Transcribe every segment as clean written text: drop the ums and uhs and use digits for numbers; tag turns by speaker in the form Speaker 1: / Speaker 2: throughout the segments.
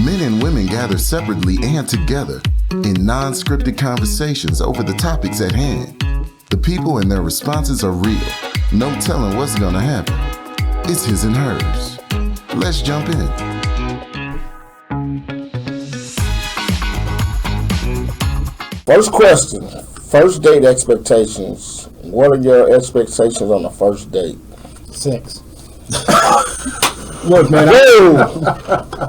Speaker 1: Men and women gather separately and together in non-scripted conversations over the topics at hand. The people and their responses are real. No telling what's gonna happen. It's his and hers. Let's jump in.
Speaker 2: First question. First date expectations. What are your expectations on the first date?
Speaker 3: Sex.
Speaker 4: Look, man,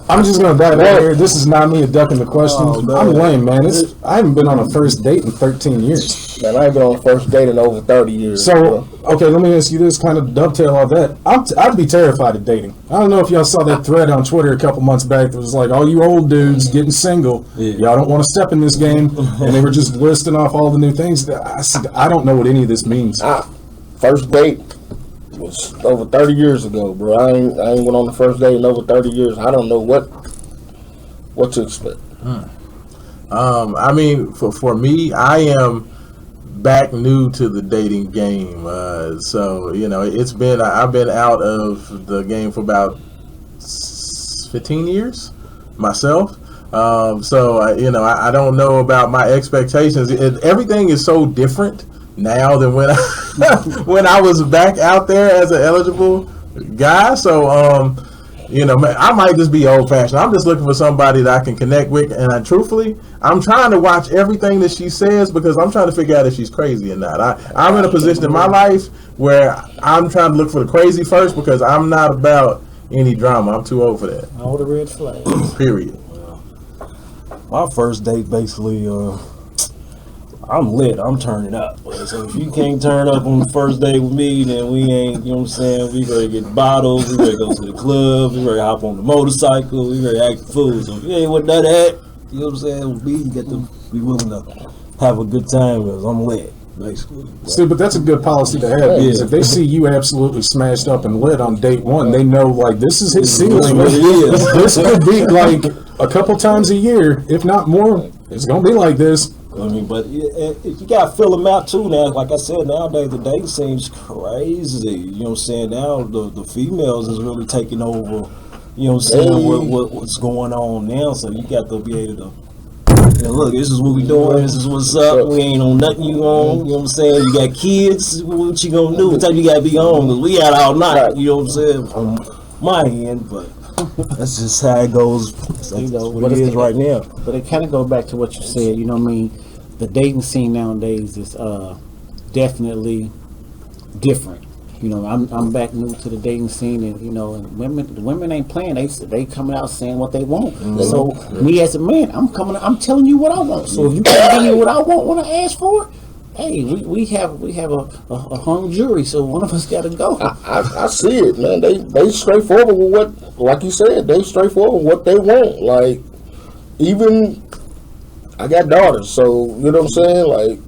Speaker 4: I'm just going to dive out here. This is not me ducking the question. I'm lame, man. I haven't been on a first date in 13 years.
Speaker 2: Man, I ain't been on a first date in over 30 years.
Speaker 4: So, okay, let me ask you this, kind of dovetail all that. I'd be terrified of dating. I don't know if y'all saw that thread on Twitter a couple months back that was like, all you old dudes getting single, y'all don't want to step in this game. And they were just listing off all the new things. I said, I don't know what any of this means.
Speaker 2: First date was over 30 years ago, bro. I ain't went on the first date in over 30 years. I don't know what to expect.
Speaker 5: I mean, for me, I am back new to the dating game. So, you know, I've been out of the game for about 15 years myself. So, you know, I don't know about my expectations. Everything is so different now than when I was back out there as an eligible guy. So, you know, I might just be old fashioned. I'm just looking for somebody that I can connect with. And truthfully, I'm trying to watch everything that she says because I'm trying to figure out if she's crazy or not. I'm in a position in my life where I'm trying to look for the crazy first because I'm not about any drama. I'm too old for that.
Speaker 3: All the red flags.
Speaker 5: Period.
Speaker 6: My first date, basically, I'm lit. I'm turning up. So if you can't turn up on the first date with me, then we ain't, you know what I'm saying? We ready to get bottles. We ready to go to the club. We ready to hop on the motorcycle. We ready to act the fool. So if you ain't with none of that, you know what I'm saying? With me, you got to be willing to have a good time because I'm lit, basically.
Speaker 4: See, but that's a good policy to have because if they see you absolutely smashed up and lit on date one, they know, like, this is his ceiling. This could be, like, a couple times a year, if not more. It's going to be like this.
Speaker 6: I mean, but if you got to fill them out too now. Like I said, nowadays the dating seems crazy. You know what I'm saying? Now the females is really taking over. You know what I'm saying? What's going on now? So you got to be able to. Look, this is what we doing. This is what's up. We ain't on nothing you on. You know what I'm saying? You got kids. What you gonna do? What time you gotta be on? Cause we out all night. You know what I'm saying? On my end, but. That's just how it goes. You know what it is right now.
Speaker 3: But it kind of goes back to what you said. You know what I mean? The dating scene nowadays is definitely different. You know, I'm back new to the dating scene, and you know, and the women ain't playing. They coming out saying what they want. Mm-hmm. So me as a man, I'm telling you what I want. So if you can't give me what I want I ask for, hey, we have a hung jury, so one of us got to go.
Speaker 2: I see it, man. They straightforward with what, like you said, they straightforward with what they want. Like, even I got daughters, so you know what I'm saying. Like,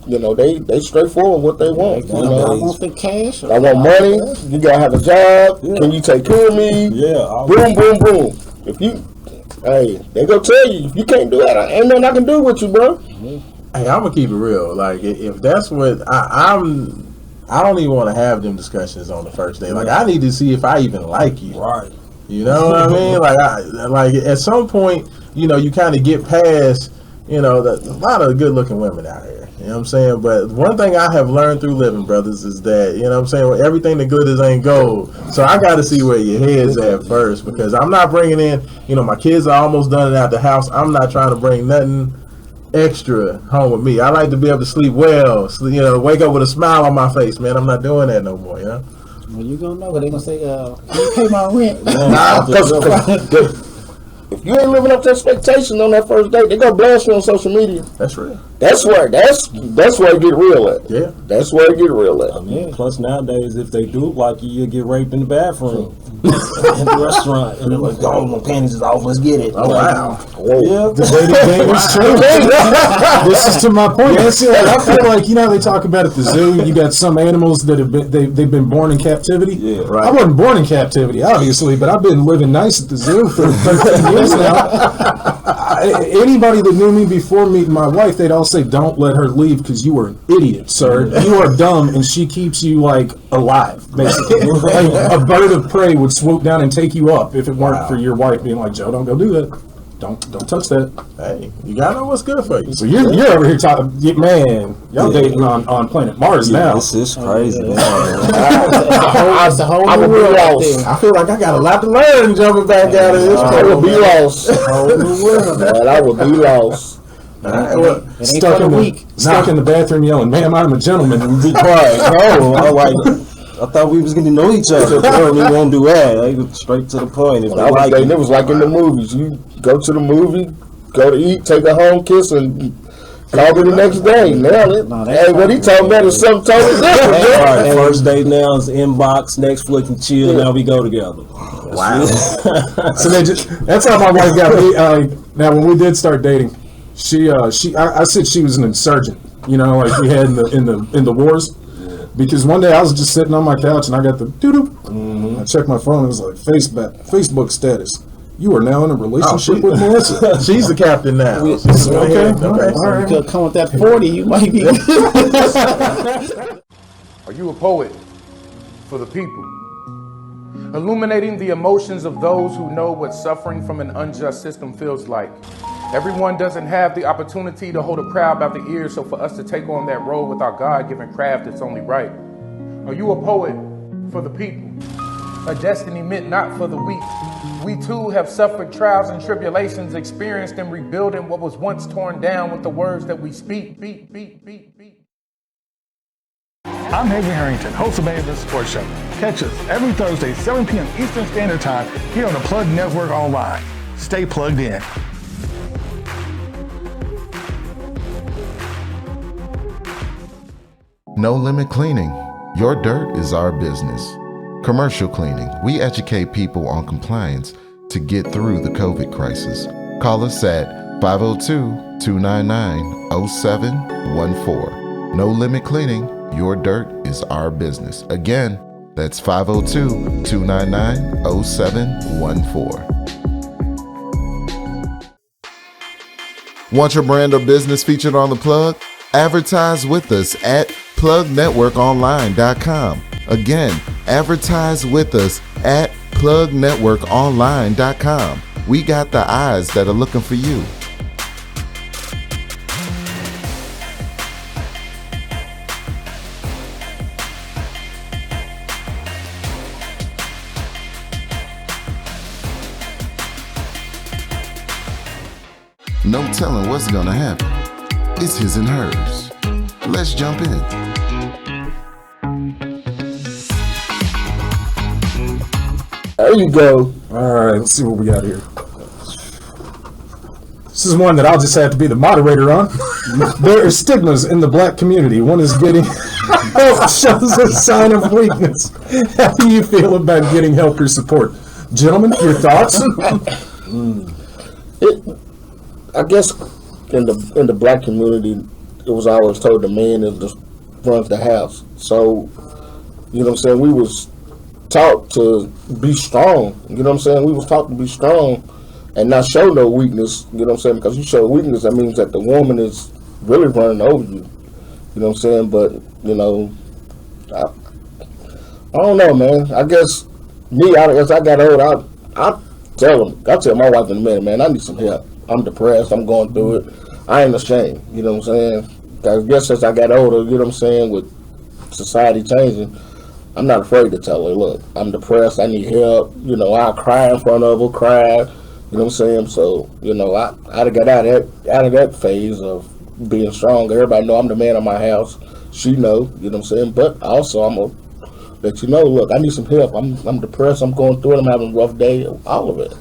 Speaker 2: you know, they straightforward what they want. You know?
Speaker 3: I want the cash.
Speaker 2: I want money. You gotta have a job. Yeah. Can you take care of me?
Speaker 6: Yeah.
Speaker 2: Boom, boom, boom. If you, hey, they gonna tell you if you can't do that, ain't nothing I can do with you, bro.
Speaker 5: Mm-hmm. Hey, I'm gonna keep it real. Like, if that's what I don't even want to have them discussions on the first day. Like, I need to see if I even like you.
Speaker 6: Right.
Speaker 5: You know what I mean? Like at some point, you know, you kind of get past, you know, a lot of good-looking women out here. You know what I'm saying? But one thing I have learned through living, brothers, is that, you know what I'm saying, well, everything that good is ain't gold. So I got to see where your head's at first, because I'm not bringing in, you know, my kids are almost done at the house. I'm not trying to bring nothing extra home with me. I like to be able to sleep well, you know, wake up with a smile on my face, man. I'm not doing that no more, you know?
Speaker 3: Well, you gonna know, they're gonna say, you pay my rent.
Speaker 2: If you ain't living up to expectations on that first date, they gonna blast you on social media.
Speaker 5: That's real.
Speaker 2: That's where it get real at.
Speaker 5: Yeah.
Speaker 2: That's where it get real at.
Speaker 6: I mean, plus nowadays, if they do like you, you'll get raped in the bathroom. In the restaurant. And they're like, oh, my panties is off, let's get it.
Speaker 5: Oh, wow.
Speaker 6: Yeah.
Speaker 4: The dating game is true. This is to my point. I feel like, you know, they talk about at the zoo, you got some animals that have been, they've been born in captivity.
Speaker 6: Yeah, right.
Speaker 4: I wasn't born in captivity, obviously, but I've been living nice at the zoo for 13 years. this now. Anybody that knew me before meeting my wife, they'd all say, "Don't let her leave because you are an idiot, sir. You are dumb, and she keeps you like alive, basically. Like a bird of prey would swoop down and take you up if it weren't for your wife being like, Joe, don't go do that. Don't touch that."
Speaker 5: Hey, you gotta know what's good for you.
Speaker 4: So you're over here talking, man. Y'all dating on planet Mars now.
Speaker 6: This is crazy. Man.
Speaker 3: It's a whole
Speaker 2: I
Speaker 3: new
Speaker 2: would be
Speaker 3: world out
Speaker 2: lost.
Speaker 3: there.
Speaker 5: I feel like I got a lot to learn jumping back out of this.
Speaker 2: I would be lost.
Speaker 3: Whole new world.
Speaker 2: Man, I would be lost.
Speaker 3: It ain't
Speaker 4: Stuck
Speaker 3: for
Speaker 4: in
Speaker 3: the
Speaker 4: the
Speaker 3: week.
Speaker 4: stuck in the bathroom yelling, "Ma'am, I'm a gentleman."
Speaker 6: Be quiet. No, I thought we was getting to know each other. I don't even want to do that. I go straight to the point. If
Speaker 2: When
Speaker 6: they
Speaker 2: I was
Speaker 6: like
Speaker 2: dating,
Speaker 6: it,
Speaker 2: it was like in the movies. You go to the movie, go to eat, take a home kiss, and call me the next day. Now, hey, what he talking about is something totally different.
Speaker 6: all right, first date now is inbox, Netflix and chill. Now we go together.
Speaker 5: Wow.
Speaker 4: So that's how my wife got me. Now, when we did start dating, I said she was an insurgent. You know, like we had in the wars. Because one day I was just sitting on my couch and I got the doo-doo. I checked my phone and it was like Facebook status. You are now in a relationship with Melissa.
Speaker 5: She's the captain now.
Speaker 4: Okay.
Speaker 3: All right. You could come with that 40, you might be.
Speaker 7: Are you a poet for the people? Illuminating the emotions of those who know what suffering from an unjust system feels like. Everyone doesn't have the opportunity to hold a crowd by the ears, so for us to take on that role with our God-given craft, it's only right. Are you a poet for the people? A destiny meant not for the weak. We too have suffered trials and tribulations, experienced in rebuilding what was once torn down with the words that we speak.
Speaker 8: I'm Hayden Harrington, host of the Sports Show. Catch us every Thursday, 7 p.m. Eastern Standard Time here on the Plug Network Online. Stay plugged in.
Speaker 1: No Limit Cleaning. Your dirt is our business. Commercial cleaning. We educate people on compliance to get through the COVID crisis. Call us at 502-299-0714. No Limit Cleaning. Your dirt is our business. Again, that's 502-299-0714. Want your brand or business featured on The Plug? Advertise with us at plugnetworkonline.com. Again, advertise with us at plugnetworkonline.com. We got the eyes that are looking for you. No telling what's gonna happen. It's his and hers. Let's jump in.
Speaker 2: There you go.
Speaker 4: All right, let's see what we got here. This is one that I'll just have to be the moderator on. There are stigmas in the black community. One is getting help shows a sign of weakness. How do you feel about getting help or support? Gentlemen, your thoughts?
Speaker 2: I guess in the black community, it was always told the man is the runs the house. So, you know what I'm saying, we was taught to be strong. You know what I'm saying? We was taught to be strong and not show no weakness. You know what I'm saying? Because you show weakness, that means that the woman is really running over you. You know what I'm saying? But, you know, I don't know, man. I guess me, as I got old, I tell my wife in a minute, man, I need some help. I'm depressed. I'm going through it. I ain't ashamed. You know what I'm saying? I guess as I got older, you know what I'm saying, with society changing, I'm not afraid to tell her, look, I'm depressed. I need help. You know, I cry in front of her, cry. You know what I'm saying? So, you know, I got out of that phase of being strong. Everybody know I'm the man of my house. She know, you know what I'm saying? But also I'm going to let you know, look, I need some help. I'm depressed. I'm going through it. I'm having a rough day. All of it.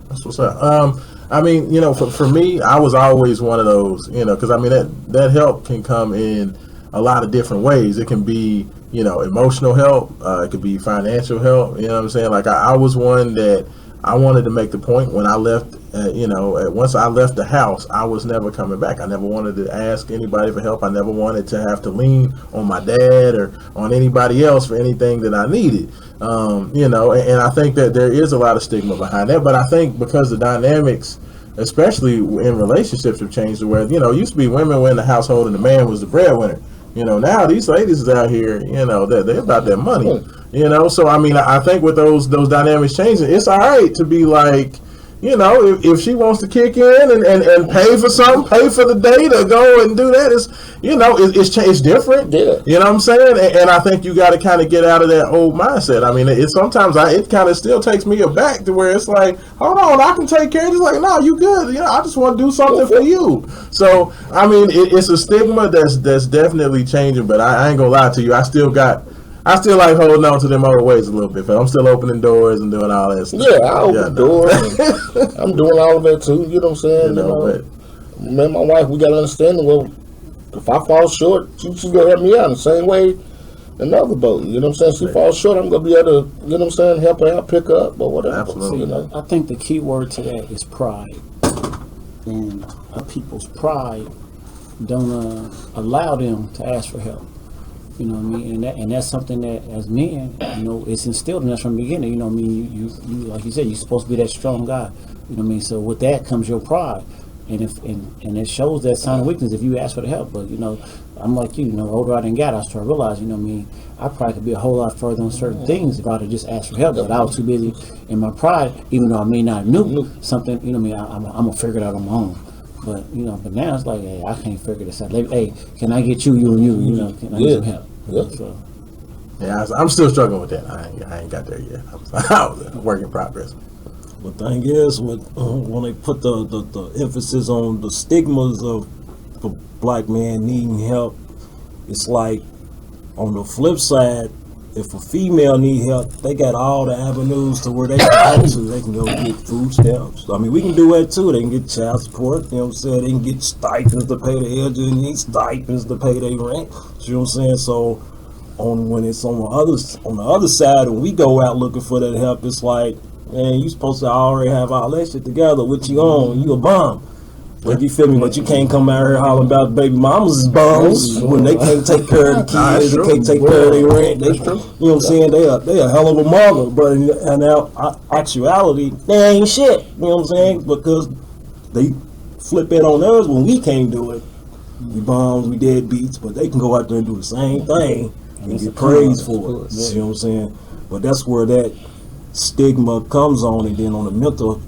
Speaker 5: That's what's up. I mean, you know, for me, I was always one of those, you know, because I mean, that help can come in a lot of different ways. It can be, you know, emotional help. It could be financial help. You know what I'm saying? Like I was one that I wanted to make the point when I left once I left the house, I was never coming back. I never wanted to ask anybody for help. I never wanted to have to lean on my dad or on anybody else for anything that I needed. And I think that there is a lot of stigma behind that. But I think because the dynamics, especially in relationships, have changed, where it used to be women were in the household and the man was the breadwinner. Now these ladies is out here, they're about that money. So I mean, I think with those dynamics changing, it's all right to be like, if she wants to kick in and pay for something, pay for the day to go and do that, it's different.
Speaker 2: Yeah.
Speaker 5: You know what I'm saying? And I think you got to kind of get out of that old mindset. I mean, sometimes it kind of still takes me aback to where it's like, hold on, I can take care of this. Like, no, you good. I just want to do something for you. So, I mean, it's a stigma that's definitely changing, but I ain't going to lie to you. I still like holding on to them old ways a little bit, but I'm still opening doors and doing all that stuff.
Speaker 2: Yeah, I open doors. I'm doing all of that too. You know what I'm saying?
Speaker 5: But
Speaker 2: me and my wife, we got to understand. Well, if I fall short, she's gonna help me out in the same way another boat. You know what I'm saying? She falls short, I'm gonna be able to, you know what I'm saying, help her out, pick her up or whatever.
Speaker 5: Absolutely.
Speaker 3: I think the key word to that is pride, and people's pride don't allow them to ask for help. You know what I mean? And that's something that, as men, it's instilled in us from the beginning. You know what I mean? You like you said, you're supposed to be that strong guy. You know what I mean? So with that comes your pride, and it shows that sign of weakness if you ask for the help. But I'm like you. Older I done got, I started to realize, I probably could be a whole lot further on certain things if I'd have just asked for help. But I was too busy in my pride, even though I may not knew something. I'm gonna figure it out on my own. But but now it's like, hey, I can't figure this out. Hey, can I get you and you? Can I get some help?
Speaker 2: Yeah.
Speaker 3: So.
Speaker 5: yeah, I'm still struggling with that. I ain't got there yet. I'm a work in progress.
Speaker 6: The thing is, when they put the emphasis on the stigmas of the black man needing help, it's like on the flip side, if a female need help, they got all the avenues to where they can go to. They can go get food stamps. I mean, we can do that too. They can get child support. You know what I'm saying? They can get stipends to pay the elderly, stipends to pay their rent. You know what I'm saying? So when it's on the other side, when we go out looking for that help, it's like, man, you supposed to already have all that shit together. What you on? You a bum. But you feel me? But you can't come out here hollering about baby mamas is bums when they can't take care of the kids, they can't take care of their rent. You know what I'm saying? They a hell of a mother, but in actuality, they ain't shit. You know what I'm saying? Because they flip it on us when we can't do it. We bums, we deadbeats, but they can go out there and do the same thing and get praised for it. You know what I'm saying? But that's where that stigma comes on, and then on the mental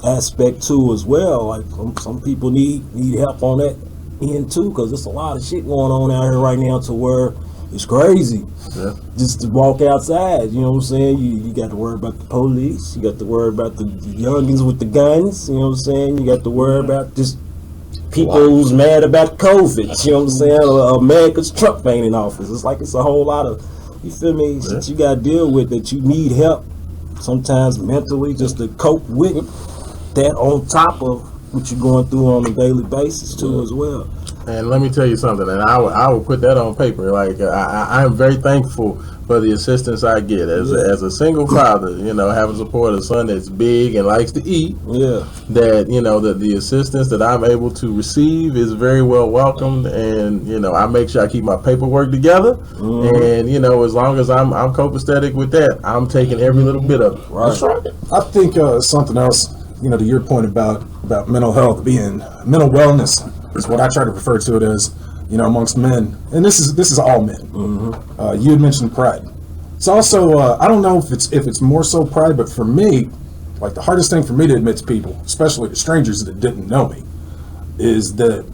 Speaker 6: aspect too as well. Like some people need help on that end too, because there's a lot of shit going on out here right now to where it's crazy. Yeah. Just to walk outside, you know what I'm saying? You got to worry about the police, you got to worry about the youngins with the guns, you know what I'm saying? You got to worry about just people who's mad about COVID, you know what I'm saying? Or mad because Trump ain't in office. It's like it's a whole lot of, you feel me, shit you got to deal with that you need help sometimes mentally just to cope with that on top of what you're going through on a daily basis too as well.
Speaker 5: And let me tell you something, and I will put that on paper. Like I am very thankful for the assistance I get as a single father. Having support a son that's big and likes to eat. Yeah. That that the assistance that I'm able to receive is very well welcomed, and I make sure I keep my paperwork together. And as long as I'm copacetic with that, I'm taking every little bit of it.
Speaker 4: Right. That's right. I think something else. To your point about mental health being mental wellness is what I try to refer to it as, amongst men. And this is all men. Mm-hmm. You had mentioned pride. It's also, I don't know if it's more so pride, but for me, like the hardest thing for me to admit to people, especially to strangers that didn't know me, is that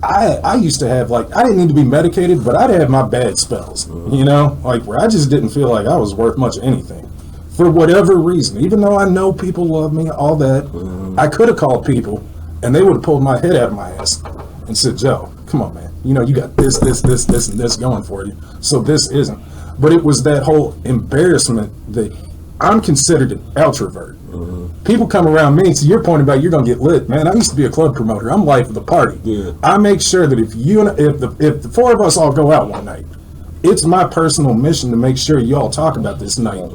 Speaker 4: I used to have, like, I didn't need to be medicated, but I'd have my bad spells, like where I just didn't feel like I was worth much of anything. For whatever reason, even though I know people love me, all that, I could have called people and they would have pulled my head out of my ass and said, Joe, come on, man. You got this, and this going for you. So this isn't. But it was that whole embarrassment that I'm considered an outrovert. People come around me, to your point about you're going to get lit, man. I used to be a club promoter. I'm life of the party. Yeah. I make sure that if the four of us all go out one night, it's my personal mission to make sure you all talk about this night.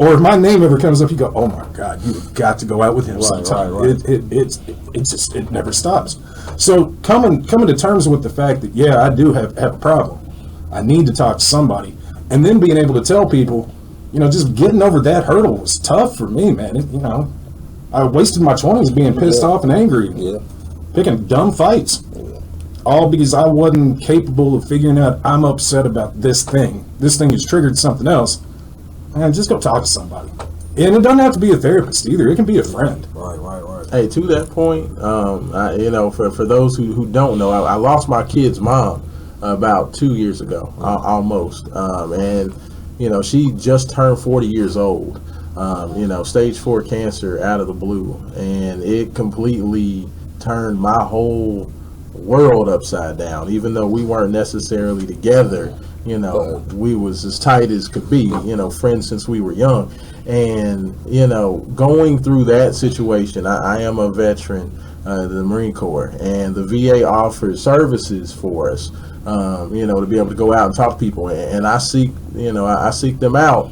Speaker 4: Or if my name ever comes up, you go, "Oh my God, you've got to go out with him sometime."
Speaker 6: Right.
Speaker 4: It never stops. So coming to terms with the fact that I do have a problem. I need to talk to somebody, and then being able to tell people, just getting over that hurdle was tough for me, man. I wasted my 20s being pissed off and angry, picking dumb fights, all because I wasn't capable of figuring out I'm upset about this thing. This thing has triggered something else. Man, just go talk to somebody. And it doesn't have to be a therapist either. It can be a friend.
Speaker 6: Right.
Speaker 5: Hey, to that point, for those who don't know, I lost my kid's mom about 2 years ago, almost. And, she just turned 40 years old. Stage 4 cancer out of the blue. And it completely turned my whole world upside down. Even though we weren't necessarily together, we was as tight as could be, friends since we were young. And, going through that situation, I am a veteran of the Marine Corps, and the VA offers services for us, to be able to go out and talk to people. And I seek them out,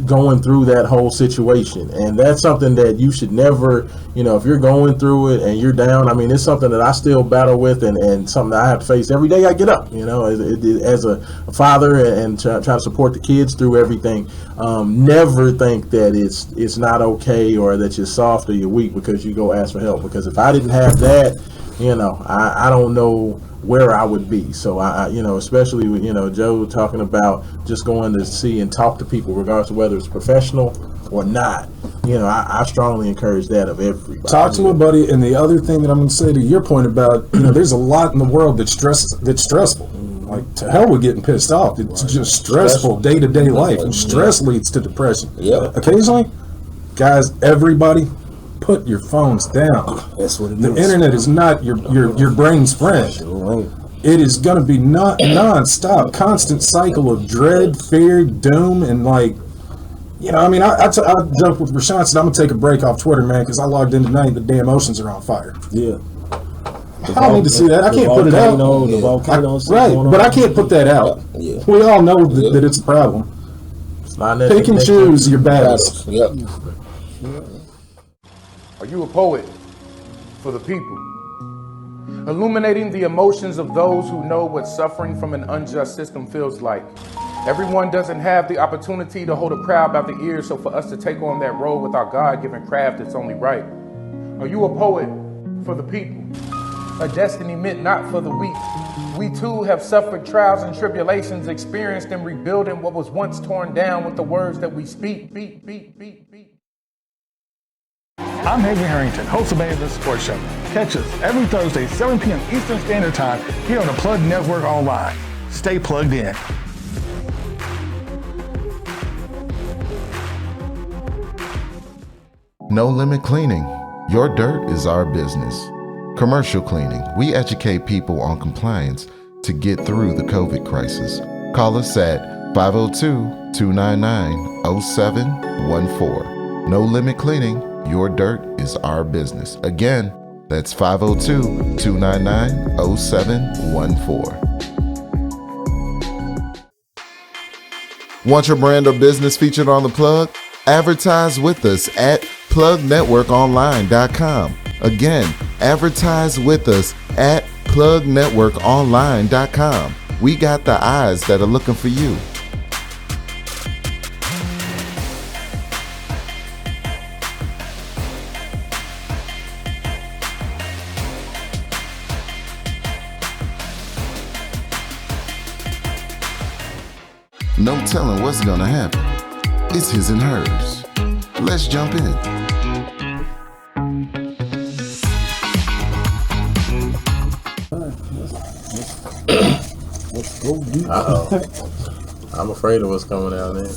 Speaker 5: going through that whole situation. And that's something that you should never, if you're going through it and you're down, I mean, it's something that I still battle with, and something that I have to face every day I get up, as a father, and try to support the kids through everything. Never think that it's not okay, or that you're soft or you're weak because you go ask for help. Because if I didn't have that, I don't know where I would be. So I especially with, Joe talking about just going to see and talk to people, regardless of whether it's professional or not. I strongly encourage that of everybody.
Speaker 4: Talk to a buddy. And the other thing that I'm going to say to your point about, there's a lot in the world that's stressful. Like, to hell with getting pissed off. It's just stressful day-to-day life, and stress leads to depression.
Speaker 2: Yeah.
Speaker 4: Occasionally, guys, everybody, put your phones down.
Speaker 6: That's what it is.
Speaker 4: The internet is not your brain's friend.
Speaker 6: Right.
Speaker 4: It is going to be non-stop, constant cycle of dread, fear, doom, and I joked with Rashawn, said I'm going to take a break off Twitter, man, because I logged in tonight and the damn oceans are on fire.
Speaker 6: Yeah.
Speaker 4: I don't need to see that. I can't put it out.
Speaker 6: The volcanoes.
Speaker 4: Right, but I can't put that out.
Speaker 2: Yeah.
Speaker 4: We all know that it's a problem.
Speaker 5: It's not
Speaker 4: Pick and choose your battles.
Speaker 2: Yep.
Speaker 7: Are you a poet for the people? Illuminating the emotions of those who know what suffering from an unjust system feels like. Everyone doesn't have the opportunity to hold a crowd by the ears, so for us to take on that role with our God-given craft, it's only right. Are you a poet for the people? A destiny meant not for the weak. We too have suffered trials and tribulations, experienced in rebuilding what was once torn down with the words that we speak.
Speaker 8: I'm Haven Harrington, host of the Sports Show. Catch us every Thursday, 7 p.m. Eastern Standard Time here on the Plug Network Online. Stay plugged in.
Speaker 1: No Limit Cleaning. Your dirt is our business. Commercial cleaning. We educate people on compliance to get through the COVID crisis. Call us at 502-299-0714. No Limit Cleaning. Your dirt is our business. Again, that's 502-299-0714. Want your brand or business featured on The Plug? Advertise with us at plugnetworkonline.com. Again, advertise with us at plugnetworkonline.com. We got the eyes that are looking for you. No telling what's gonna happen. It's his and hers. Let's jump in.
Speaker 6: Let's go deep.
Speaker 5: I'm afraid of what's coming out there.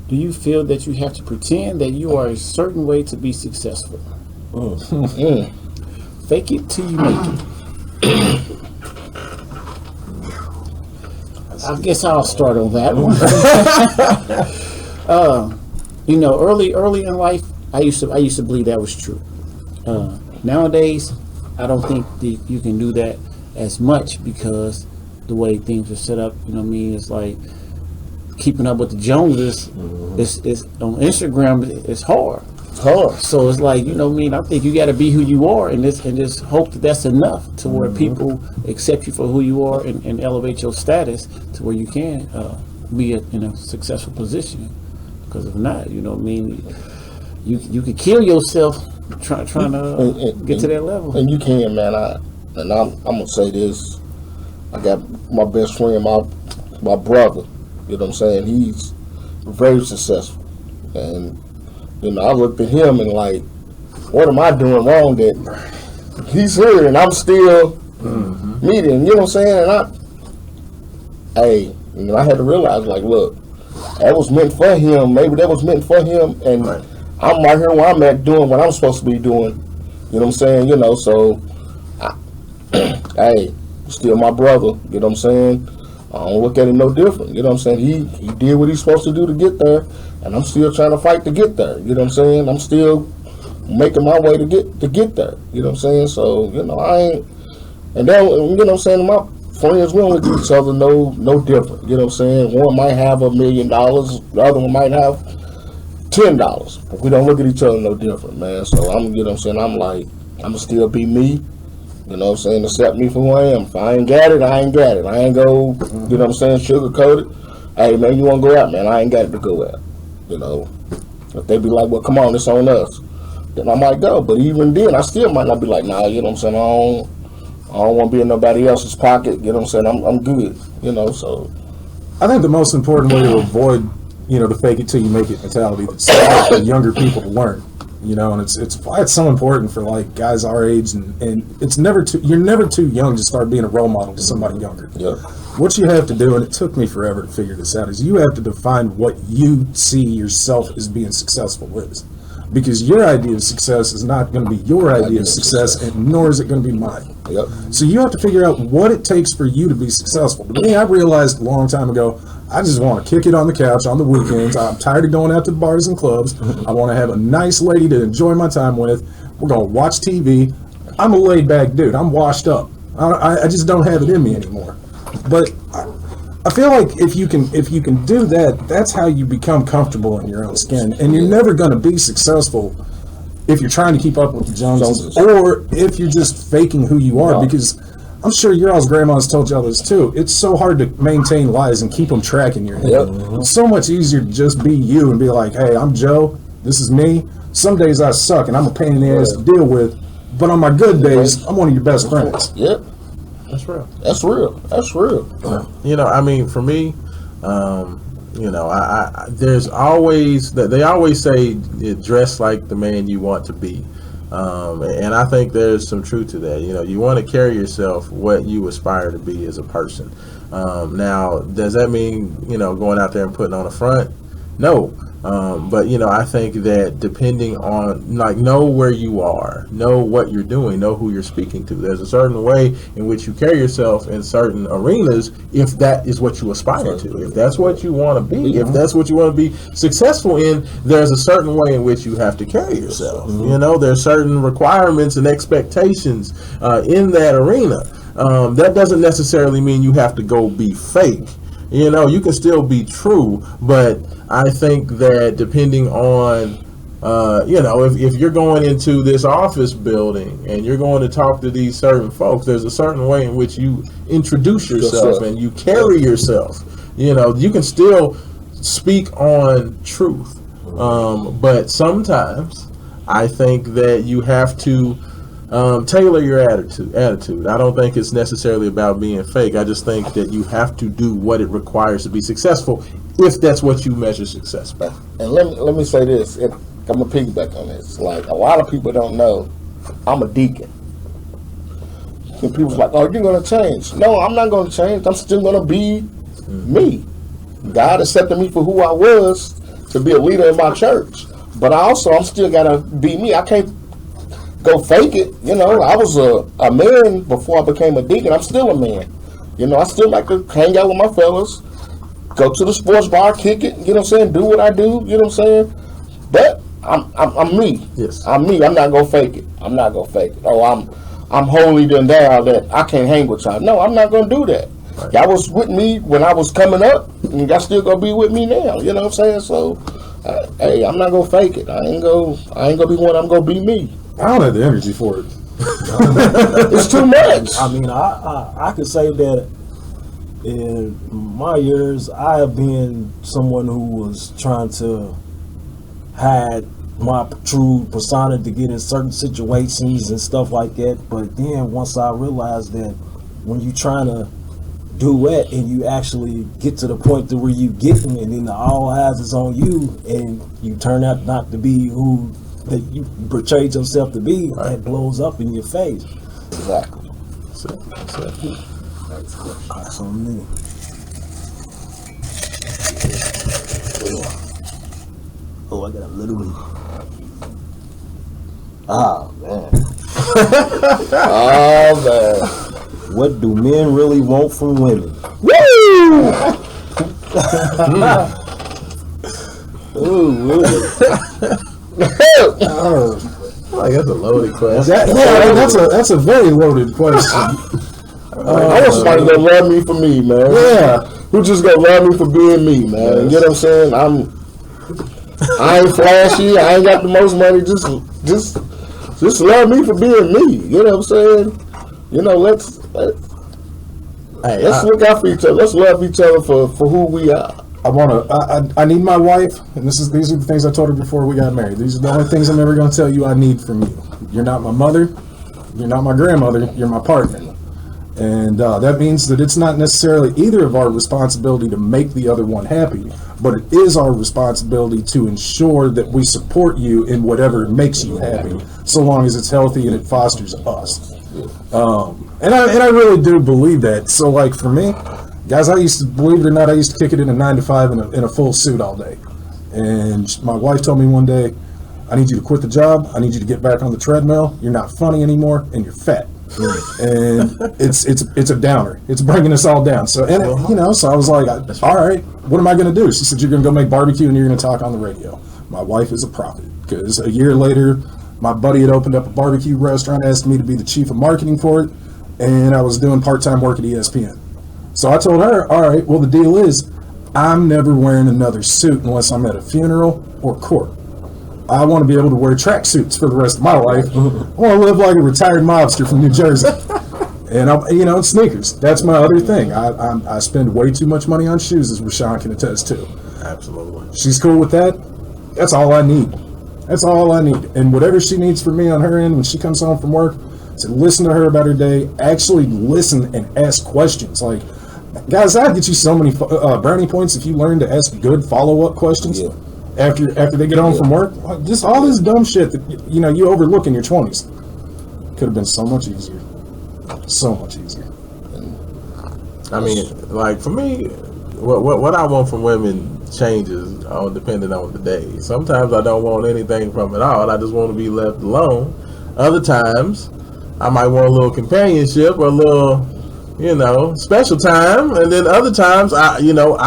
Speaker 3: Do you feel that you have to pretend that you are a certain way to be successful? Fake it till you make it. I guess I'll start on that one. Early in life, I used to believe that was true. Nowadays, I don't think that you can do that as much because the way things are set up. You know what I mean? It's like keeping up with the Joneses. It's on Instagram. It's hard. So it's like, you know what I mean? I think you got to be who you are, and just hope that that's enough to where people accept you for who you are and elevate your status to where you can be in a successful position. Because if not, you know what I mean? You could kill yourself trying to get to that level.
Speaker 2: And you can, man. I'm gonna say this. I got my best friend, my brother. You know what I'm saying? He's very successful, and you know, I looked at him and like, what am I doing wrong that he's here and I'm still meeting? You know what I'm saying? And I had to realize, like, look, that was meant for him. Maybe that was meant for him, and I'm right here where I'm at doing what I'm supposed to be doing. You know what I'm saying? You know, so, still my brother. You know what I'm saying? I don't look at him no different. You know what I'm saying? He did what he's supposed to do to get there, and I'm still trying to fight to get there. You know what I'm saying? I'm still making my way to get there. You know what I'm saying? So, you know, I ain't, and then, you know what I'm saying, my friends, we don't look at each other no different. You know what I'm saying? One might have $1 million, the other one might have $10, but we don't look at each other no different, man. So I'm, you know what I'm saying, I'm like, I'm still be me. You know what I'm saying? Accept me for who I am. If I ain't got it, I ain't got it. I ain't go, you know what I'm saying, sugarcoat it. Hey, man, you want to go out, man? I ain't got it to go out. You know, if they be like, well, come on, it's on us, then I might go. But even then, I still might not be like, nah, you know what I'm saying, I don't want to be in nobody else's pocket. You know what I'm saying? I'm good, you know, so.
Speaker 4: I think the most important way to avoid, you know, the fake it till you make it mentality that's for younger people to learn. You know, and it's why it's so important for like guys our age, and it's you're never too young to start being a role model to somebody younger.
Speaker 2: Yeah.
Speaker 4: What you have to do, and it took me forever to figure this out, is you have to define what you see yourself as being successful with. Because your idea of success is not going to be your idea of success, and nor is it going to be mine.
Speaker 2: Yep.
Speaker 4: So you have to figure out what it takes for you to be successful. To me, I realized a long time ago, I just want to kick it on the couch on the weekends. I'm tired of going out to bars and clubs. I want to have a nice lady to enjoy my time with. We're going to watch TV. I'm a laid back dude. I'm washed up. I just don't have it in me anymore. But I feel like if you can do that, that's how you become comfortable in your own skin. And you're never going to be successful if you're trying to keep up with the Joneses, or if you're just faking who you are. Because I'm sure your all's grandma's told y'all this too. It's so hard to maintain lies and keep them track in your head. It's so much easier to just be you and be like, hey, I'm Joe. This is me. Some days I suck and I'm a pain in the ass to deal with. But on my good days, I'm one of your best friends.
Speaker 2: Yep.
Speaker 5: That's real.
Speaker 2: That's real. That's real.
Speaker 5: You know, I mean, for me, you know, I there's always that they always say dress like the man you want to be, and I think there's some truth to that. You know, you want to carry yourself what you aspire to be as a person. Now, does that mean, you know, going out there and putting on a front? No. But, you know, I think that depending on, like, know where you are, know what you're doing, know who you're speaking to. There's a certain way in which you carry yourself in certain arenas if that is what you aspire to. If that's what you want to be, if that's what you want to be successful in, there's a certain way in which you have to carry yourself. You know, there's certain requirements and expectations in that arena. That doesn't necessarily mean you have to go be fake. You know, you can still be true, but I think that depending on, you know, if you're going into this office building and you're going to talk to these certain folks, there's a certain way in which you introduce yourself and you carry yourself. You know, you can still speak on truth, but sometimes I think that you have to tailor your attitude. I don't think it's necessarily about being fake. I just think that you have to do what it requires to be successful, if that's what you measure success by.
Speaker 2: And let me say this. I'm gonna piggyback on this. Like, a lot of people don't know, I'm a deacon. And people's like, oh, you're gonna change. No, I'm not gonna change. I'm still gonna be me. God accepted me for who I was to be a leader in my church. But I'm still gotta be me. I can't go fake it. You know, I was a man before I became a deacon. I'm still a man. You know, I still like to hang out with my fellas, go to the sports bar, kick it, you know what I'm saying, do what I do, you know what I'm saying? But I'm me.
Speaker 5: Yes.
Speaker 2: I'm me. I'm not gonna fake it. Oh, I'm holier than thou that I can't hang with y'all. No, I'm not gonna do that. Y'all was with me when I was coming up, and y'all still gonna be with me now. You know what I'm saying? So, hey, I'm not gonna fake it. I ain't gonna be one. I'm gonna be me.
Speaker 4: I don't have the energy for it.
Speaker 2: It's too much.
Speaker 6: I mean, I could say that in my years, I have been someone who was trying to hide my true persona to get in certain situations and stuff like that. But then once I realized that when you trying to do it and you actually get to the point to where you getting, and then all eyes is on you, and you turn out not to be who that you portrayed yourself to be, it blows up in your face.
Speaker 2: Exactly.
Speaker 6: That's on me. Oh, I got a little bit. Oh man.
Speaker 2: Oh man.
Speaker 6: What do men really want from women?
Speaker 2: Woo!
Speaker 6: Ooh, really?
Speaker 5: Like that's a loaded question.
Speaker 4: That's a very loaded question.
Speaker 2: I want somebody to love me for me, man.
Speaker 4: Yeah.
Speaker 2: Who just gonna love me for being me, man. You know what I'm saying? I ain't flashy. I ain't got the most money. Just love me for being me. You know what I'm saying? You know, let's look out for each other. Let's love each other for who we are.
Speaker 4: I need my wife, and these are the things I told her before we got married. These are the only things I'm ever going to tell you I need from you. You're not my mother. You're not my grandmother. You're my partner. And that means that it's not necessarily either of our responsibility to make the other one happy, but it is our responsibility to ensure that we support you in whatever makes you happy, so long as it's healthy and it fosters us. And I really do believe that. So, like, for me, guys, I used to, believe it or not, I used to kick it in a 9 to 5 in a full suit all day. And my wife told me one day, I need you to quit the job. I need you to get back on the treadmill. You're not funny anymore, and you're fat. And it's a downer. It's bringing us all down. So, and you know, so I was like, all right, what am I going to do? She said, you're going to go make barbecue and you're going to talk on the radio. My wife is a prophet, because a year later, my buddy had opened up a barbecue restaurant, asked me to be the chief of marketing for it, and I was doing part-time work at ESPN. So I told her, all right, well, the deal is I'm never wearing another suit unless I'm at a funeral or court. I want to be able to wear tracksuits for the rest of my life. I want to live like a retired mobster from New Jersey. And, sneakers. That's my other thing. I spend way too much money on shoes, as Rashawn can attest to.
Speaker 5: Absolutely.
Speaker 4: She's cool with that. That's all I need. That's all I need. And whatever she needs from me on her end when she comes home from work, to listen to her about her day, actually listen and ask questions. Like, guys, I'd get you so many brownie points if you learn to ask good follow-up questions. Yeah. After they get home from work, just all this dumb shit that you overlook in your 20s could have been so much easier. So much easier.
Speaker 5: I mean, like, for me, what I want from women changes depending on the day. Sometimes I don't want anything from it all. I just want to be left alone. Other times, I might want a little companionship or a little, special time. And then other times, I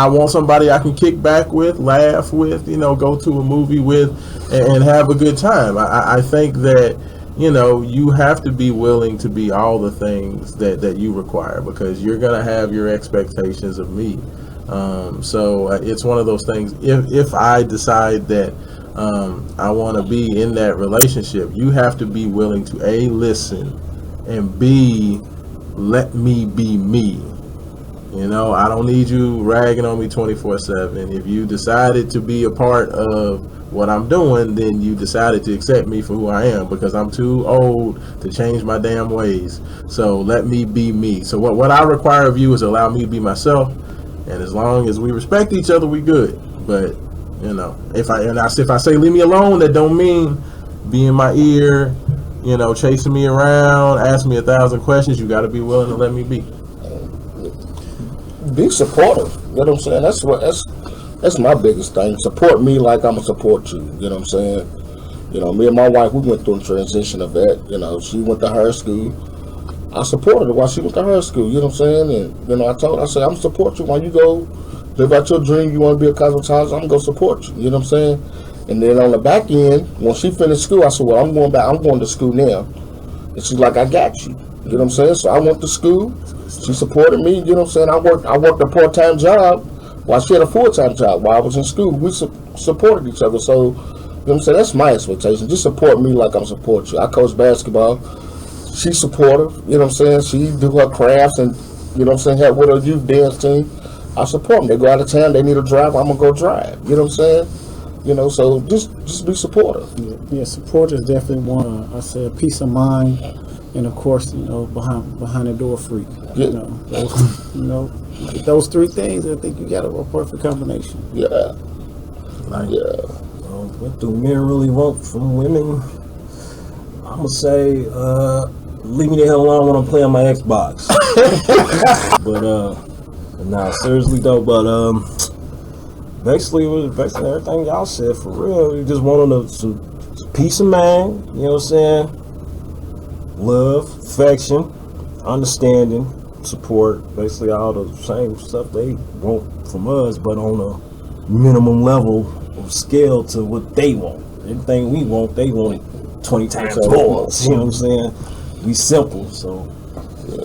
Speaker 5: want somebody I can kick back with, laugh with, go to a movie with, and have a good time. I think that, you have to be willing to be all the things that you require, because you're going to have your expectations of me. So it's one of those things. If I decide that I want to be in that relationship, you have to be willing to A, listen, and B, let me be me. I don't need you ragging on me 24/7. If you decided to be a part of what I'm doing, then you decided to accept me for who I am, because I'm too old to change my damn ways. So let me be me. So what I require of you is allow me to be myself, and as long as we respect each other, we good. But if I say leave me alone, that don't mean be in my ear, chasing me around, ask me 1,000 questions. You got to be willing to let me be.
Speaker 2: Be supportive. You know what I'm saying? That's my biggest thing. Support me like I'm gonna support you. You know what I'm saying? Me and my wife, we went through a transition of that. She went to her school. I supported her while she went to her school. You know what I'm saying? And I told her, I said, I'm gonna support you while you go live out your dream. You want to be a cosmetologist? I'm gonna support you. You know what I'm saying? And then on the back end, when she finished school, I said, well, I'm going back. I'm going to school now. And she's like, I got you. You know what I'm saying? So I went to school. She supported me. You know what I'm saying? I worked a part-time job while she had a full-time job while I was in school. We supported each other. So, you know what I'm saying? That's my expectation. Just support me like I'm supporting you. I coach basketball. She's supportive. You know what I'm saying? She do her crafts and, you know what I'm saying, help with her youth dance team. I support them. They go out of town. They need a drive. I'm going to go drive. You know what I'm saying? You know, so just be supportive.
Speaker 3: Yeah, support is definitely one. I said peace of mind, and of course, you know, behind the door free.
Speaker 2: Yeah.
Speaker 3: You know, those three things. I think you got a perfect combination.
Speaker 2: Yeah.
Speaker 6: Yeah. What do men really want from women? I'm gonna say, leave me the hell alone when I'm playing my Xbox. But nah, seriously though. But basically, it was basically everything y'all said for real. We just wanted some peace of mind, you know what I'm saying? Love, affection, understanding, support, basically all the same stuff they want from us, but on a minimum level of scale to what they want. Everything we want, they want it 20 times more. You know what I'm saying? We simple, so.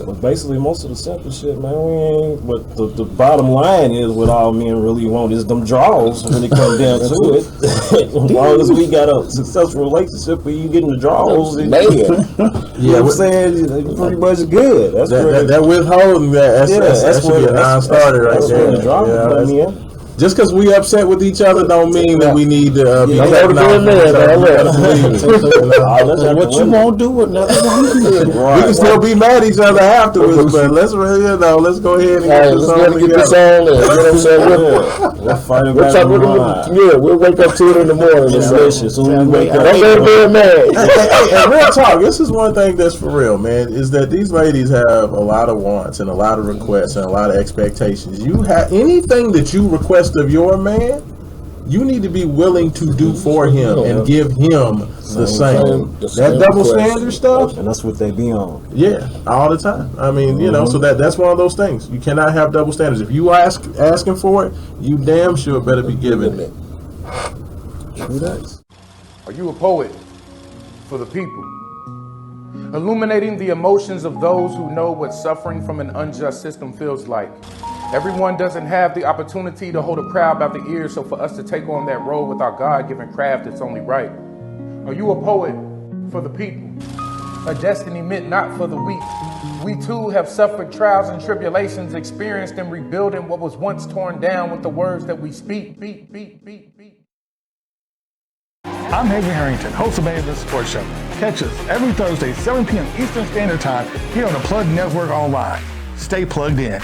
Speaker 6: But basically, most of the simple shit, man, we ain't. But the bottom line is, what all men really want is them draws when it comes down to it. As long as we got a successful relationship where you getting the draws, you know what I'm saying? It's pretty much good. That's
Speaker 5: that withholding. That should be a non-starter right there. Just because we upset with each other don't mean that we need to be
Speaker 3: what you won't do with another one.
Speaker 5: We can still be mad at each other afterwards, but let's go ahead and get this on.
Speaker 2: You know what I'm saying?
Speaker 6: We'll fight about
Speaker 2: we'll wake up to it in the morning.
Speaker 6: Delicious.
Speaker 2: Don't get mad.
Speaker 5: And real talk, this is one thing that's for real, man, is that these ladies have a lot of wants and a lot of requests and a lot of expectations. You have anything that you request of your man, you need to be willing to do for him and give him the same. That double standard stuff,
Speaker 6: and that's what they be on.
Speaker 5: Yeah, all the time. I mean, you know, so that's one of those things. You cannot have double standards. If you asking for it, you damn sure better be giving it.
Speaker 6: True that.
Speaker 7: Are you a poet for the people? Illuminating the emotions of those who know what suffering from an unjust system feels like. Everyone doesn't have the opportunity to hold a crowd by the ears, so for us to take on that role with our God-given craft, it's only right. Are you a poet for the people? A destiny meant not for the weak. We too have suffered trials and tribulations, experienced in rebuilding what was once torn down with the words that we speak.
Speaker 8: I'm Haven Harrington, host of the Sports Show. Catch us every Thursday, 7 p.m. Eastern Standard Time here on the Plug Network Online. Stay plugged in.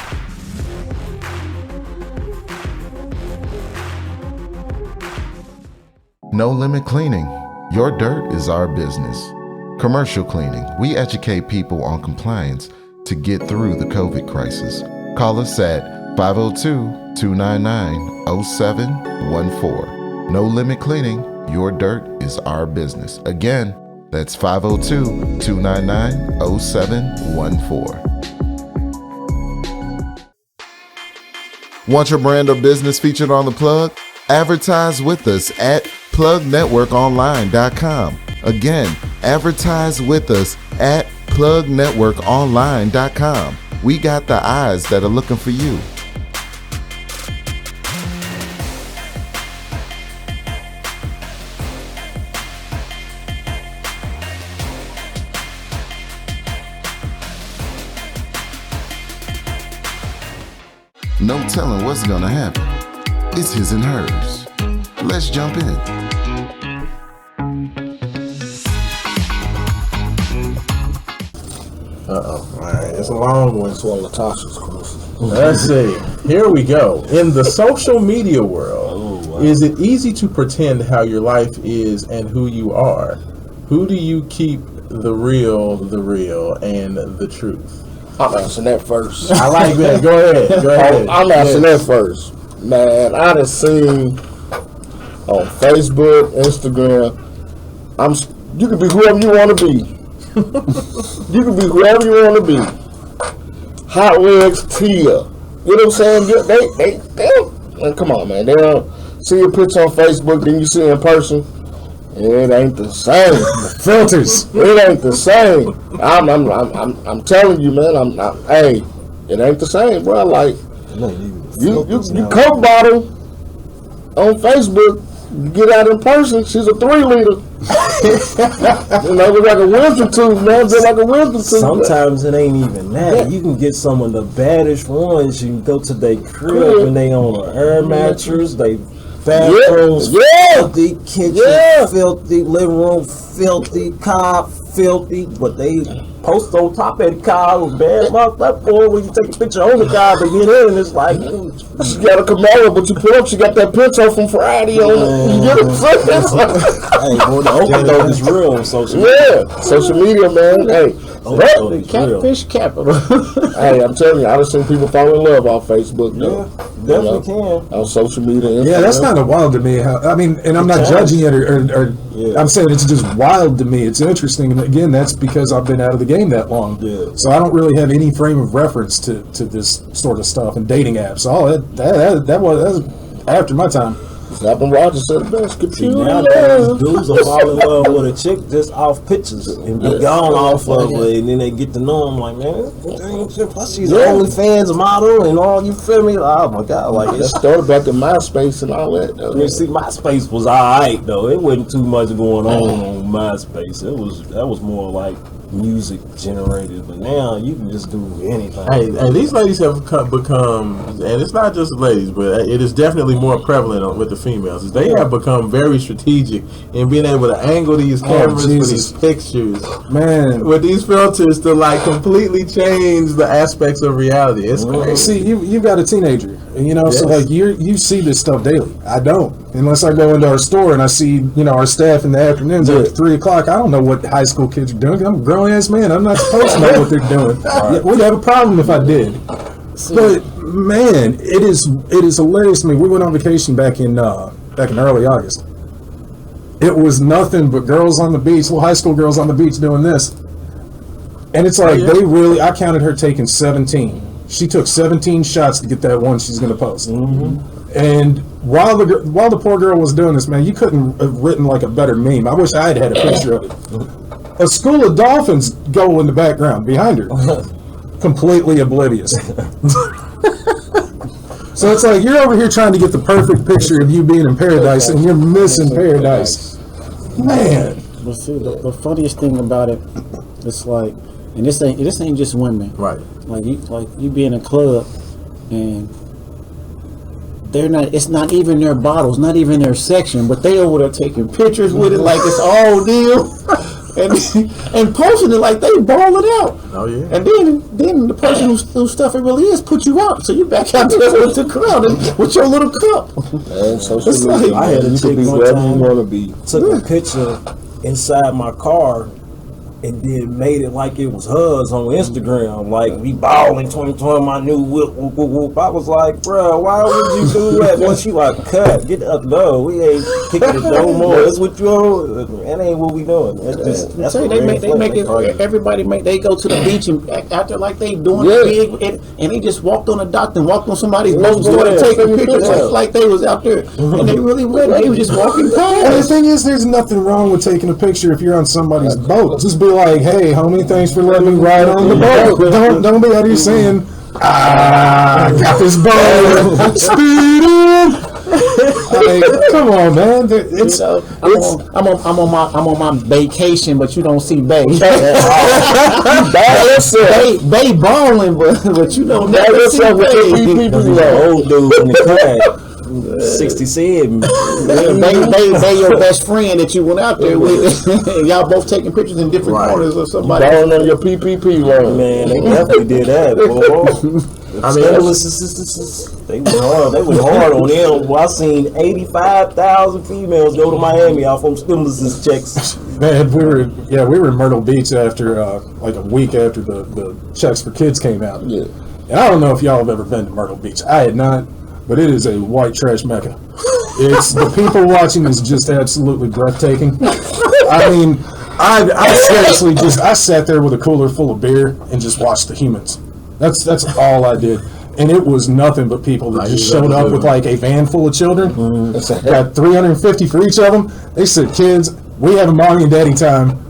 Speaker 1: No Limit Cleaning. Your dirt is our business. Commercial cleaning. We educate people on compliance to get through the COVID crisis. Call us at 502-299-0714. No Limit Cleaning. Your dirt is our business. Again, that's 502-299-0714. Want your brand or business featured on The Plug? Advertise with us at plugnetworkonline.com. Again, advertise with us at plugnetworkonline.com. We got the eyes that are looking for you. No telling what's gonna happen. It's his and hers. Let's jump in.
Speaker 5: All right, it's a long one.
Speaker 2: That's one of Latasha's questions.
Speaker 5: Let's see. Here we go. In the social media world, is it easy to pretend how your life is and who you are? Who do you keep the real, and the truth?
Speaker 2: I'm answering that first.
Speaker 5: I like that. Go ahead.
Speaker 2: I'm answering that first. Man, I done seen on Facebook, Instagram, you can be whoever you want to be. You can be whoever you want to be. Hot Legs Tia. You know what I'm saying? They come on, man. They don't see a picture on Facebook, then you see it in person, It ain't the same.
Speaker 4: Filters.
Speaker 2: It ain't the same. I'm telling you, man. Hey, it ain't the same, bro. Like you Coke bottle on Facebook. You get out in person, she's a 3-liter. You know, look like a wisdom tooth, man. Just like a wisdom tooth.
Speaker 6: Sometimes it ain't even that. You can get some of the baddest ones. You can go to their crib and they on an air mattress. They bathrooms filthy, kitchen filthy, living room filthy, car filthy. But they post on top of the car with bad about that boy when you take a picture on the car to get in. It's like
Speaker 2: she got a Camaro, but you put up, she got that picture from Friday on it. You get what I'm saying?
Speaker 6: Hey, boy, the overdose is real on social
Speaker 2: media. Yeah, social media, man. Hey,
Speaker 3: the catfish capital.
Speaker 2: Hey, I'm telling you, I've seen people fall in love off Facebook.
Speaker 6: Yeah, definitely can.
Speaker 2: On social media.
Speaker 4: Yeah, that's kind of wild to me. I mean, and I'm not judging it, or I'm saying it's just wild to me. It's interesting, and again, that's because I've been out of the game that long.
Speaker 6: Yeah.
Speaker 4: So I don't really have any frame of reference to this sort of stuff and dating apps. Oh, that was after my time.
Speaker 2: Snapping Rogers said the best computer.
Speaker 6: Nowadays, dudes will fall in love with a chick just off pictures and be gone off of it, and then they get to know them like, man, plus she's an OnlyFans model and all, you feel me? Oh my God, like
Speaker 2: it started back in MySpace and all that.
Speaker 6: You see, MySpace was alright though. It wasn't too much going on MySpace. That was more like music generated, but now you can just do anything.
Speaker 5: Hey, these ladies have become, and it's not just ladies, but it is definitely more prevalent with the females. Is they have become very strategic in being able to angle these cameras for these pictures,
Speaker 4: man,
Speaker 5: with these filters to like completely change the aspects of reality. It's crazy.
Speaker 4: See, you've got a teenager, you know, so like you see this stuff daily. I don't, unless I go into our store and I see, you know, our staff in the afternoons at 3 o'clock. I don't know what high school kids are doing. I'm a grown ass man. I'm not supposed to know what they're doing. We'd have a problem if I did. But man, it is hilarious to me. We went on vacation back in early August. It was nothing but girls on the beach, little high school girls on the beach doing this. And it's like I counted her taking 17. She took 17 shots to get that one she's going to post. Mm-hmm. And while the poor girl was doing this, man, you couldn't have written like a better meme. I wish I had a picture of it. A school of dolphins go in the background behind her, completely oblivious. So it's like you're over here trying to get the perfect picture of you being in paradise, and you're missing paradise. Man.
Speaker 3: But see, the funniest thing about it, it's like, and this ain't just women,
Speaker 5: right?
Speaker 3: Like you be in a club, and they're not. It's not even their bottles, not even their section, but they over there taking pictures with it like it's all deal, and posting it like they ball it out.
Speaker 5: Oh yeah.
Speaker 3: And then the person whose stuff it really is put you out, so you back out there with the crowd with your little cup.
Speaker 2: Man, so
Speaker 6: like, I had a chick one time
Speaker 2: want to be.
Speaker 6: Took a picture inside my car and then made it like it was hers on Instagram. Like, we balling 2020, my new whoop, whoop, whoop, whoop. I was like, bro, why would you do that? Well, she like, cut, get up, no, we ain't kicking it no more. That's what you on. That ain't what we doing. That's what
Speaker 3: they make it. Everybody they go to the beach and act out there like they doing it big, and they just walked on a dock and walked on somebody's boat, started taking pictures like they was out there, and they really wasn't. They was just walking past.
Speaker 4: And the thing is, there's nothing wrong with taking a picture if you're on somebody's boat. Just be like, hey, homie, thanks for letting me ride on the boat. Don't be out here saying, I got this boat, speeding. Like, come on, man.
Speaker 3: I'm on my vacation, but you don't see Bay. Bay balling, but you don't never see Bay.
Speaker 6: Old dude in the crack. 67.
Speaker 3: They your best friend that you went out there with. Y'all both taking pictures in different corners of somebody.
Speaker 2: Down on your PPP loan.
Speaker 6: Man, they definitely did that, boy. I mean, they went hard on them. Well, I seen 85,000 females go to Miami off on stimulus checks.
Speaker 4: Man, we were in Myrtle Beach after like a week after the checks for kids came out.
Speaker 2: Yeah.
Speaker 4: And I don't know if y'all have ever been to Myrtle Beach. I had not. But it is a white trash mecca. It's the people watching is just absolutely breathtaking. I mean, I seriously I sat there with a cooler full of beer and just watched the humans. That's all I did. And it was nothing but people that just showed up with like a van full of children. Got 350 for each of them. They said, kids, We have a mommy and daddy time.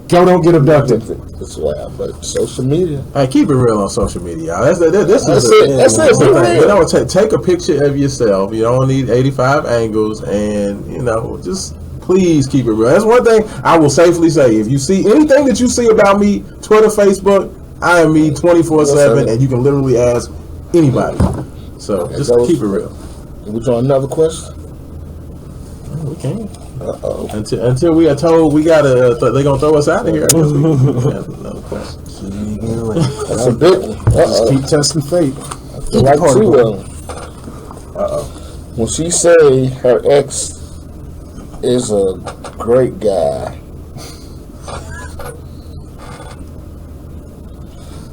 Speaker 4: Go, don't get abducted.
Speaker 2: That's why, but social media.
Speaker 5: Hey, keep it real on social media. This is
Speaker 2: That's it.
Speaker 5: the thing. You know, take a picture of yourself. You don't need 85 angles, and just please keep it real. That's one thing I will safely say. If you see anything that you see about me, Twitter, Facebook, I am me 24/7, and you can literally ask anybody. So just keep it real.
Speaker 2: We on another question?
Speaker 5: We can. Until we are told we gotta, they're gonna throw us out of here. I guess we have another question.
Speaker 2: That's a big one.
Speaker 4: Just keep testing fate.
Speaker 2: Like two of them. When she say her ex is a great guy,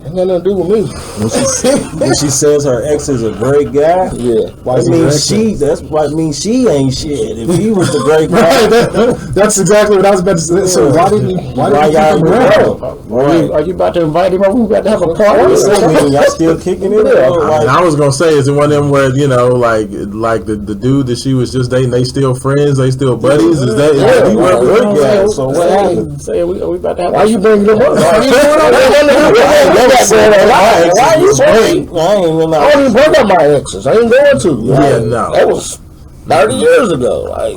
Speaker 2: ain't got nothing to do with me.
Speaker 6: When she says her ex is a great guy,
Speaker 2: Yeah.
Speaker 6: that means she ain't shit. If he was the great guy,
Speaker 4: That's exactly what I was about to say. So why didn't you keep him around?
Speaker 3: Are you about to invite him over? We about to have a party?
Speaker 6: y'all still kicking it?
Speaker 5: I was gonna say, is it one of them where like the dude that she was just dating, they still friends, they still buddies? Is that
Speaker 6: So what happened?
Speaker 3: Say we about to have.
Speaker 2: Why you bringing them up? Why you bringing? I don't even bring up my exes. I ain't going to.
Speaker 5: Yeah, no.
Speaker 2: That was 30 years ago. Like,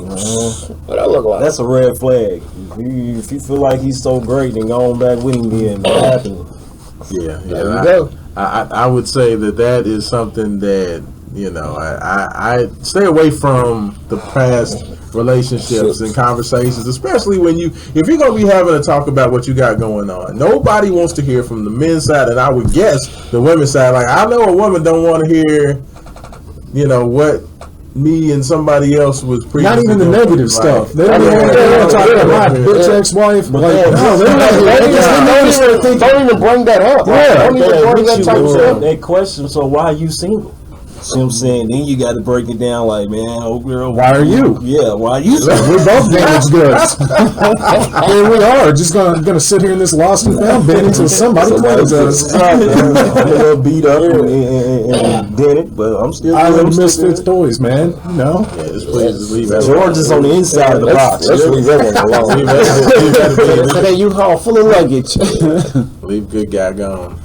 Speaker 2: what I look like?
Speaker 6: That's a red flag. If you feel like he's so great, then go on back with him then. What happened?
Speaker 5: Yeah.
Speaker 2: There you go.
Speaker 5: I would say that is something that I stay away from the past relationships and conversations, especially if you're gonna be having a talk about what you got going on. Nobody wants to hear from the men's side, and I would guess the women's side. Like, I know a woman don't want to hear, what me and somebody else was previously.
Speaker 4: Not even the negative stuff. They don't even want to talk about my bitch ex-wife. Don't
Speaker 2: even bring that up. Don't even bring that type of stuff.
Speaker 6: That question, so why are you single? See what I'm saying? Then you got to break it down like, man, old girl.
Speaker 4: Why are you?
Speaker 6: Yeah, why are you?
Speaker 4: We're both damaged goods. Here we are, just gonna sit here in this lost and found bin until somebody claims us.
Speaker 6: I'm a little beat up and did it, but I'm still.
Speaker 4: Island Misfits toys, man.
Speaker 5: Yeah, just please leave that.
Speaker 6: George is on the inside of the box.
Speaker 2: Let's leave that one alone.
Speaker 3: That U-Haul full of luggage.
Speaker 5: Leave good guy gone.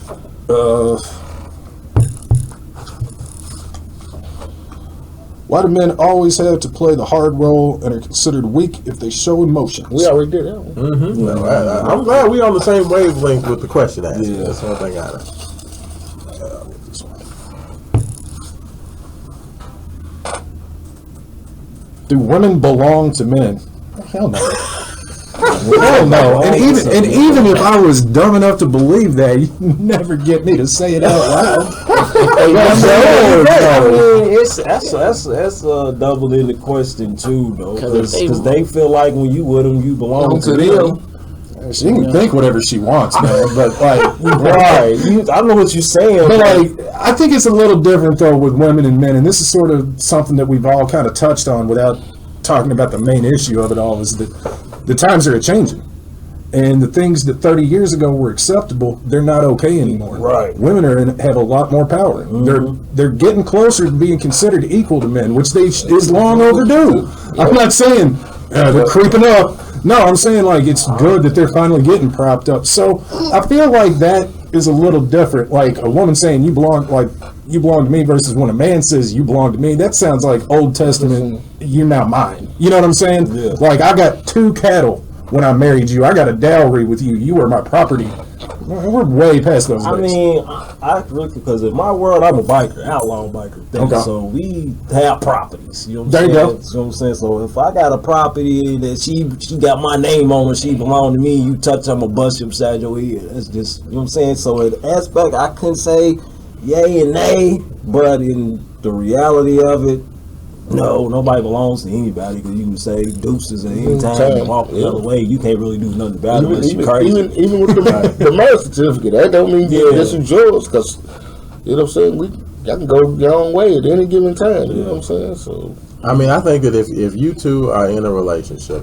Speaker 4: Why do men always have to play the hard role and are considered weak if they show emotions?
Speaker 2: We already did that one.
Speaker 5: No, I'm glad we on the same wavelength with the question asked. Yeah. That's one thing I know.
Speaker 4: Do women belong to men? Hell no. Hell no. And even if I was dumb enough to believe that, you never get me to say it out loud.
Speaker 6: That's a double-ended question too, though, because they feel like when you with them, you belong to them.
Speaker 4: She can think whatever she wants, man. But like,
Speaker 6: right? I know what you're saying,
Speaker 4: but like, I think it's a little different though with women and men, and this is sort of something that we've all kind of touched on without talking about the main issue of it all. Is that the times are changing, and the things that 30 years ago were acceptable, they're not okay anymore.
Speaker 6: Right.
Speaker 4: Women have a lot more power. They're getting closer to being considered equal to men, which is long overdue. I'm not saying they're creeping up. No, I'm saying like it's good that they're finally getting propped up. So I feel like that is a little different. Like a woman saying you belong to me versus when a man says you belong to me. That sounds like Old Testament. You're now mine. You know what I'm saying?
Speaker 6: Yeah.
Speaker 4: Like I got 2 cattle when I married you. I got a dowry with you. You are my property. We're way past those days.
Speaker 6: I mean, I really, because in my world, I'm a biker, outlaw biker.
Speaker 4: Okay.
Speaker 6: So we have properties. You know what I'm
Speaker 4: There
Speaker 6: saying?
Speaker 4: you go.
Speaker 6: You know what I'm saying? So if I got a property that she got my name on and she belong to me, you touch, I'm gonna bust you upside your head. That's just, you know what I'm saying? So in the aspect, I couldn't say yay and nay, but in the reality of it, no, nobody belongs to anybody, because you can say deuces at any time and walk the other way. You can't really do nothing about it unless you're crazy.
Speaker 2: Even with the marriage certificate, that don't mean this is yours, because, you know what I'm saying, y'all can go your own way at any given time, you know what I'm saying? So
Speaker 5: I mean, I think that if you two are in a relationship,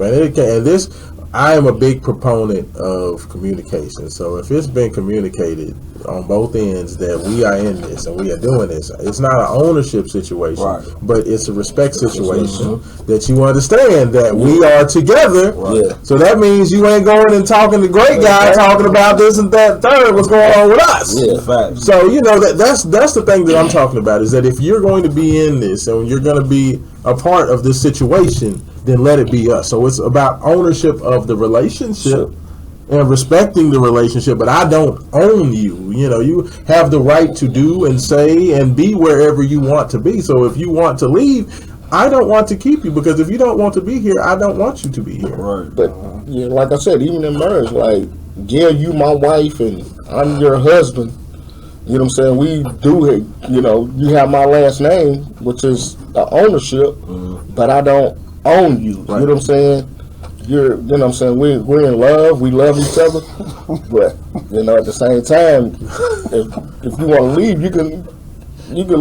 Speaker 5: I am a big proponent of communication. So if it's been communicated, on both ends that we are in this and we are doing this. It's not an ownership situation,
Speaker 2: Right.
Speaker 5: but it's a respect situation that you understand that we are together.
Speaker 2: Yeah.
Speaker 5: So that means you ain't going and talking to great guy talking about this and that third, what's going on with us.
Speaker 2: Yeah.
Speaker 6: Facts.
Speaker 5: So, that's the thing that I'm talking about, is that if you're going to be in this and you're going to be a part of this situation, then let it be us. So it's about ownership of the relationship and respecting the relationship, but I don't own you. You have the right to do and say and be wherever you want to be. So if you want to leave, I don't want to keep you, because if you don't want to be here, I don't want you to be here.
Speaker 6: Right.
Speaker 2: But like I said, even in marriage, like, yeah, you my wife and I'm your husband. You know what I'm saying? We do it. You have my last name, which is the ownership, but I don't own you.
Speaker 5: Right.
Speaker 2: You know what I'm saying? You know what I'm saying? We're in love. We love each other. But at the same time, if you want to leave, you can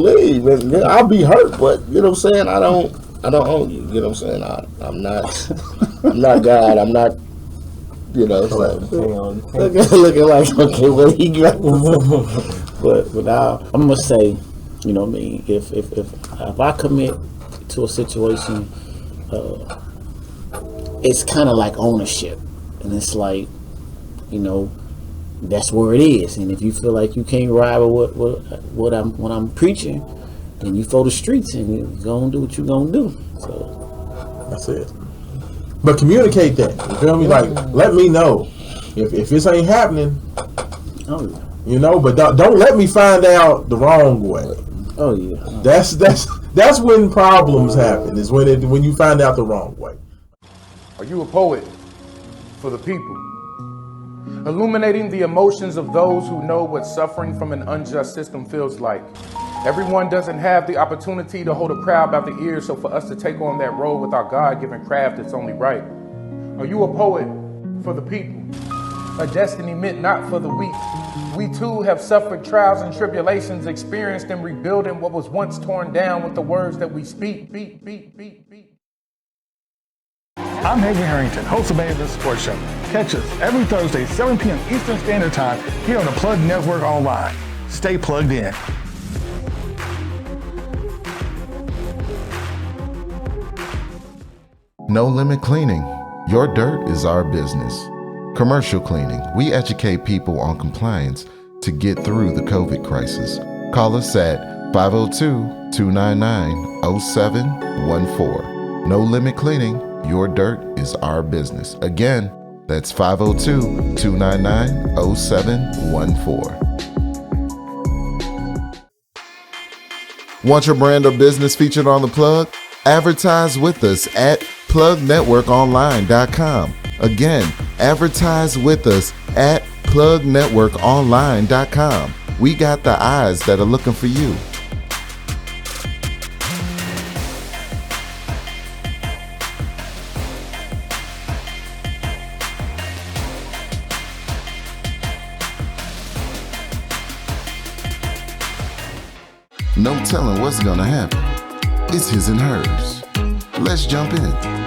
Speaker 2: leave. And I'll be hurt, but you know what I'm saying? I don't own you. You know what I'm saying? I'm not God. I'm not. It's like looking like, okay, what he got?
Speaker 3: But I'm gonna say, if I commit to a situation, it's kind of like ownership, and it's like, that's where it is. And if you feel like you can't ride with what I'm preaching, then you for the streets and you gonna do what you gonna do. So
Speaker 5: that's it. But communicate that. You feel me? Like, let me know if this ain't happening.
Speaker 3: Oh yeah.
Speaker 5: But don't let me find out the wrong way.
Speaker 3: Oh yeah.
Speaker 5: That's when problems happen. Is when you find out the wrong way.
Speaker 7: Are you a poet for the people? Illuminating the emotions of those who know what suffering from an unjust system feels like. Everyone doesn't have the opportunity to hold a crowd by the ears, so for us to take on that role with our God-given craft, it's only right. Are you a poet for the people? A destiny meant not for the weak. We too have suffered trials and tribulations, experienced in rebuilding what was once torn down with the words that we speak.
Speaker 8: I'm Hagen Harrington, host of the Sports Show. Catch us every Thursday, 7 p.m. Eastern Standard Time here on the Plug Network Online. Stay plugged in.
Speaker 1: No Limit Cleaning. Your dirt is our business. Commercial cleaning. We educate people on compliance to get through the COVID crisis. Call us at 502-299-0714. No Limit Cleaning. Your dirt is our business. Again, that's 502-299-0714. Want your brand or business featured on The Plug? Advertise with us at plugnetworkonline.com. Again, advertise with us at plugnetworkonline.com. We got the eyes that are looking for you. No telling what's gonna happen. It's his and hers. Let's jump in.